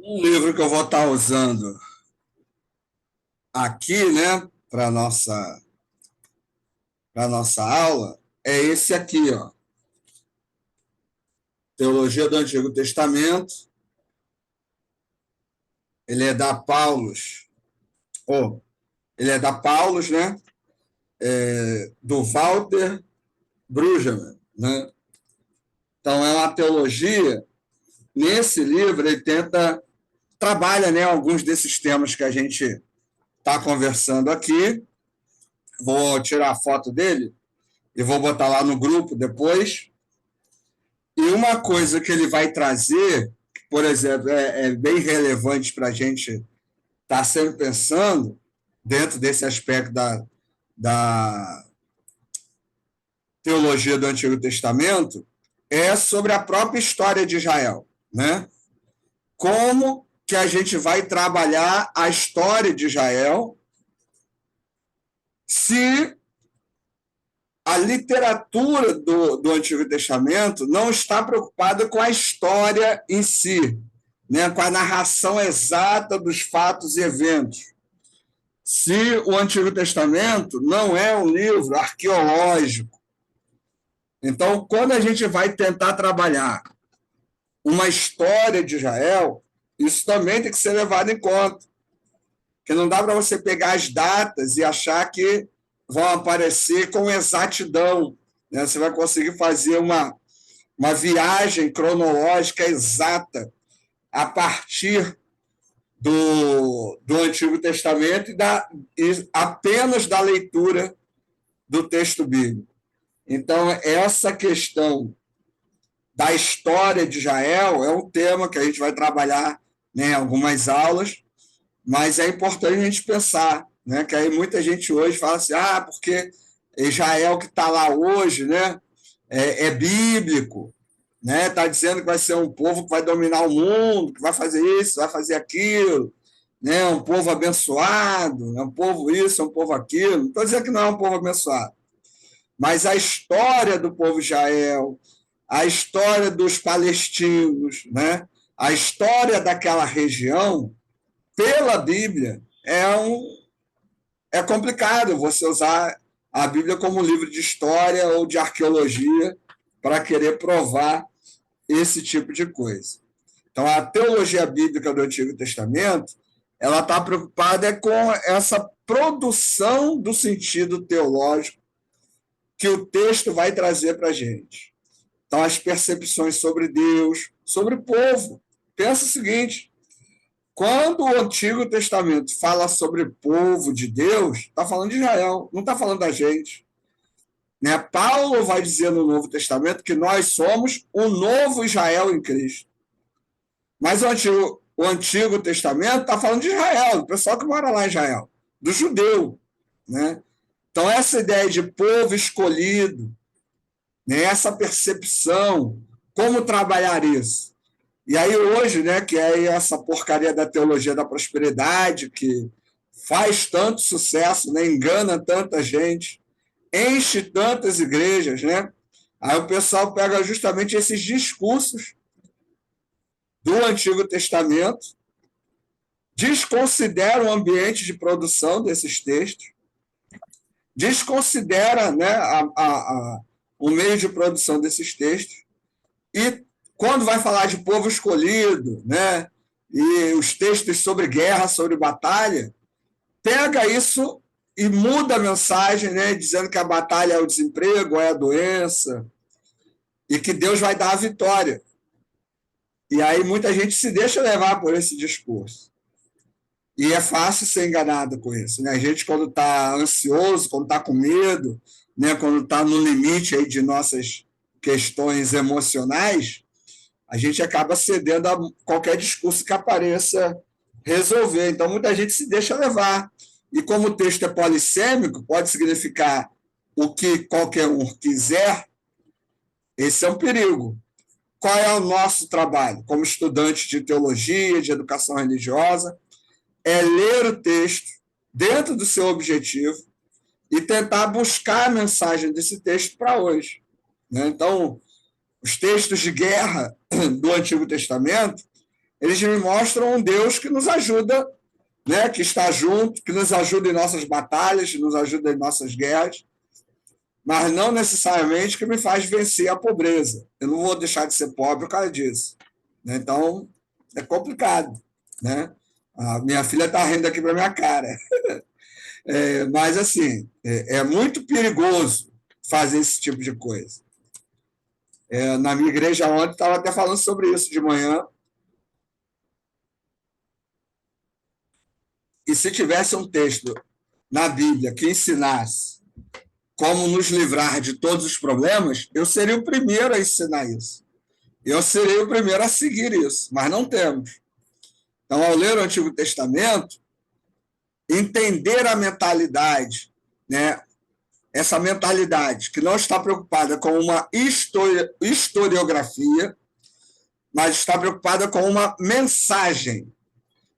Um livro que eu vou estar usando aqui, né, para nossa aula, é esse aqui, ó, Teologia do Antigo Testamento. Ele é da Paulus, ou ele é da Paulus, né, do Walter Brueggemann, né? Então é uma teologia. Nesse livro ele trabalha, né, alguns desses temas que a gente está conversando aqui. Vou tirar a foto dele e vou botar lá no grupo depois. E uma coisa que ele vai trazer, por exemplo, é bem relevante para a gente estar sempre pensando, dentro desse aspecto da teologia do Antigo Testamento, é sobre a própria história de Israel, né? Como que a gente vai trabalhar a história de Israel se a literatura do Antigo Testamento não está preocupada com a história em si, né, com a narração exata dos fatos e eventos. Se o Antigo Testamento não é um livro arqueológico, então, quando a gente vai tentar trabalhar uma história de Israel, isso também tem que ser levado em conta. Porque não dá para você pegar as datas e achar que vão aparecer com exatidão, né? Você vai conseguir fazer uma viagem cronológica exata a partir do Antigo Testamento e apenas da leitura do texto bíblico. Então, essa questão da história de Israel é um tema que a gente vai trabalhar, né, em algumas aulas, mas é importante a gente pensar, né, que aí muita gente hoje fala assim, porque Israel que está lá hoje, né, é bíblico, né? Está dizendo que vai ser um povo que vai dominar o mundo, que vai fazer isso, vai fazer aquilo, né? Um povo abençoado, é um povo isso, é um povo aquilo. Não estou dizendo que não é um povo abençoado, mas a história do povo de Israel, a história dos palestinos, né? A história daquela região, pela Bíblia, é complicado você usar a Bíblia como livro de história ou de arqueologia para querer provar esse tipo de coisa. Então, a teologia bíblica do Antigo Testamento, ela está preocupada com essa produção do sentido teológico que o texto vai trazer para a gente. Então, as percepções sobre Deus, sobre o povo. Pensa o seguinte, quando o Antigo Testamento fala sobre o povo de Deus, está falando de Israel, não está falando da gente. Né? Paulo vai dizer no Novo Testamento que nós somos o novo Israel em Cristo. Mas o Antigo Testamento está falando de Israel, do pessoal que mora lá em Israel, do judeu. Né? Então, essa ideia de povo escolhido, né, essa percepção, como trabalhar isso? E aí hoje, né, que é essa porcaria da teologia da prosperidade, que faz tanto sucesso, né, engana tanta gente, enche tantas igrejas, né? Aí o pessoal pega justamente esses discursos do Antigo Testamento, desconsidera o ambiente de produção desses textos, desconsidera, né, o meio de produção desses textos, e quando vai falar de povo escolhido, né, e os textos sobre guerra, sobre batalha, pega isso e muda a mensagem, né, dizendo que a batalha é o desemprego, é a doença, e que Deus vai dar a vitória. E aí muita gente se deixa levar por esse discurso. E é fácil ser enganado com isso. Né? A gente, quando está ansioso, quando está com medo, né? Quando está no limite aí de nossas questões emocionais, a gente acaba cedendo a qualquer discurso que apareça resolver. Então, muita gente se deixa levar. E como o texto é polissêmico, pode significar o que qualquer um quiser, esse é um perigo. Qual é o nosso trabalho como estudante de teologia, de educação religiosa? É ler o texto dentro do seu objetivo e tentar buscar a mensagem desse texto para hoje. Né? Então, os textos de guerra do Antigo Testamento, eles me mostram um Deus que nos ajuda, né, que está junto, que nos ajuda em nossas batalhas, que nos ajuda em nossas guerras, mas não necessariamente que me faz vencer a pobreza. Eu não vou deixar de ser pobre por causa disso. Né? Então, é complicado. Né? A minha filha está rindo aqui para minha cara. Mas, assim, é muito perigoso fazer esse tipo de coisa. Na minha igreja ontem, estava até falando sobre isso de manhã. E se tivesse um texto na Bíblia que ensinasse como nos livrar de todos os problemas, eu seria o primeiro a ensinar isso. Eu serei o primeiro a seguir isso, mas não temos. Então, ao ler o Antigo Testamento, entender a mentalidade, né? Essa mentalidade que não está preocupada com uma historiografia, mas está preocupada com uma mensagem,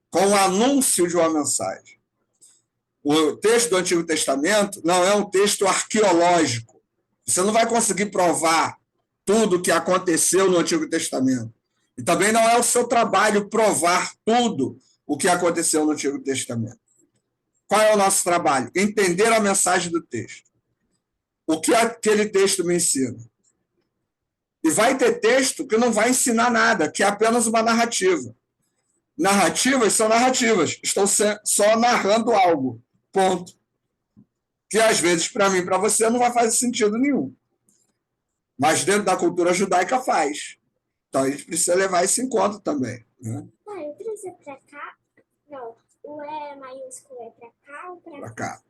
com o anúncio de uma mensagem. O texto do Antigo Testamento não é um texto arqueológico. Você não vai conseguir provar tudo o que aconteceu no Antigo Testamento. E também não é o seu trabalho provar tudo o que aconteceu no Antigo Testamento. Qual é o nosso trabalho? Entender a mensagem do texto. O que aquele texto me ensina? E vai ter texto que não vai ensinar nada, que é apenas uma narrativa. Narrativas são narrativas, estão só narrando algo, ponto. Que às vezes, para mim e para você, não vai fazer sentido nenhum. Mas dentro da cultura judaica faz. Então a gente precisa levar isso em conta também. Né? Eu preciso para cá? Não, o E maiúsculo é para cá ou para cá?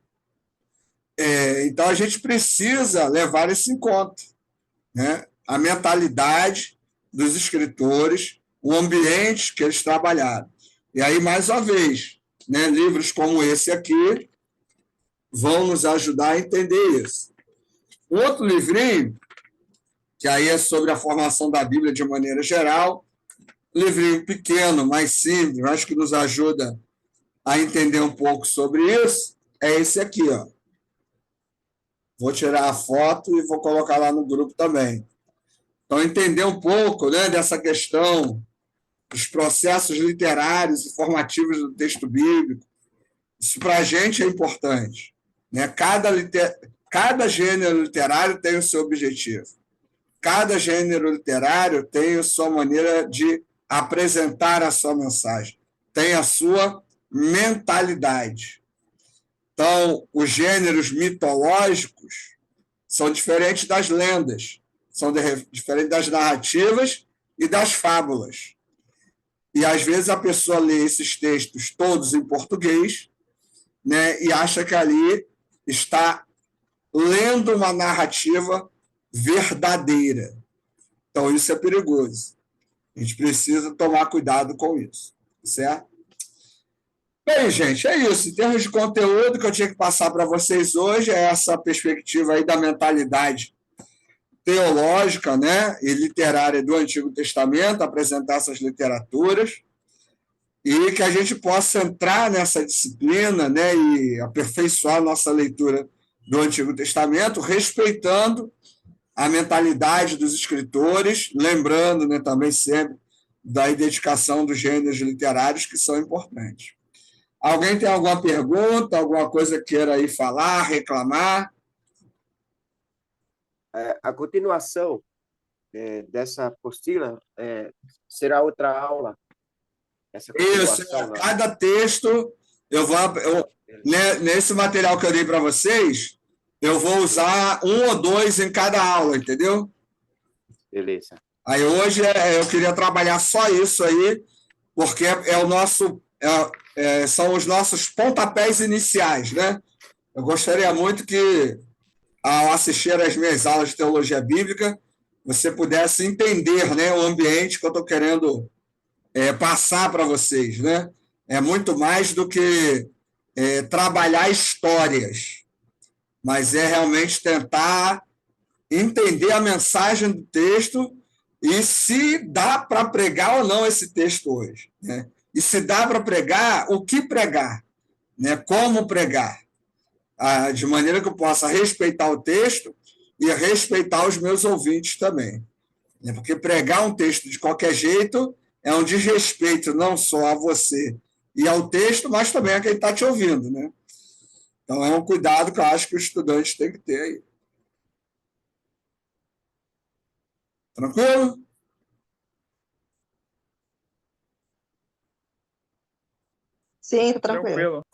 Então a gente precisa levar isso em conta. Né? A mentalidade dos escritores, o ambiente que eles trabalharam. E aí, mais uma vez, né, livros como esse aqui vão nos ajudar a entender isso. Um outro livrinho, que aí é sobre a formação da Bíblia de maneira geral, livrinho pequeno, mais simples, acho que nos ajuda a entender um pouco sobre isso, é esse aqui. Ó. Vou tirar a foto e vou colocar lá no grupo também. Então, entender um pouco, né, dessa questão dos processos literários e formativos do texto bíblico, isso para a gente é importante. Né? Cada gênero literário tem o seu objetivo. Cada gênero literário tem a sua maneira de apresentar a sua mensagem, tem a sua mentalidade. Então, os gêneros mitológicos são diferentes das lendas, são diferentes das narrativas e das fábulas. E, às vezes, a pessoa lê esses textos todos em português, né, e acha que ali está lendo uma narrativa verdadeira. Então, isso é perigoso. A gente precisa tomar cuidado com isso, certo? Bem, gente, é isso. Em termos de conteúdo que eu tinha que passar para vocês hoje, é essa perspectiva aí da mentalidade teológica, né, e literária do Antigo Testamento, apresentar essas literaturas, e que a gente possa entrar nessa disciplina, né, e aperfeiçoar a nossa leitura do Antigo Testamento, respeitando a mentalidade dos escritores, lembrando, né, também sempre da identificação dos gêneros literários que são importantes. Alguém tem alguma pergunta, alguma coisa que queira aí falar, reclamar? A continuação dessa apostila será outra aula. Isso, cada texto, nesse material que eu dei para vocês, eu vou usar 1 ou 2 em cada aula, entendeu? Beleza. Aí hoje eu queria trabalhar só isso aí, porque são os nossos pontapés iniciais, né? Eu gostaria muito que, ao assistir às minhas aulas de teologia bíblica, você pudesse entender, né, o ambiente que eu estou querendo passar para vocês. Né? É muito mais do que trabalhar histórias, mas é realmente tentar entender a mensagem do texto e se dá para pregar ou não esse texto hoje. Né? E se dá para pregar, o que pregar? Né? Como pregar? De maneira que eu possa respeitar o texto e respeitar os meus ouvintes também. Porque pregar um texto de qualquer jeito é um desrespeito não só a você e ao texto, mas também a quem está te ouvindo, né? Então, é um cuidado que eu acho que o estudante tem que ter aí. Tranquilo? Sim, tranquilo. Tranquilo.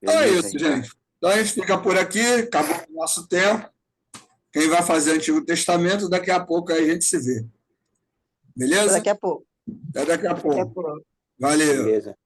Então é Beleza, isso, então. gente. Então a gente fica por aqui, acabou o nosso tempo. Quem vai fazer Antigo Testamento, daqui a pouco aí a gente se vê. Beleza? Daqui a pouco. Até daqui a Daqui a pouco. pouco. Valeu. Beleza.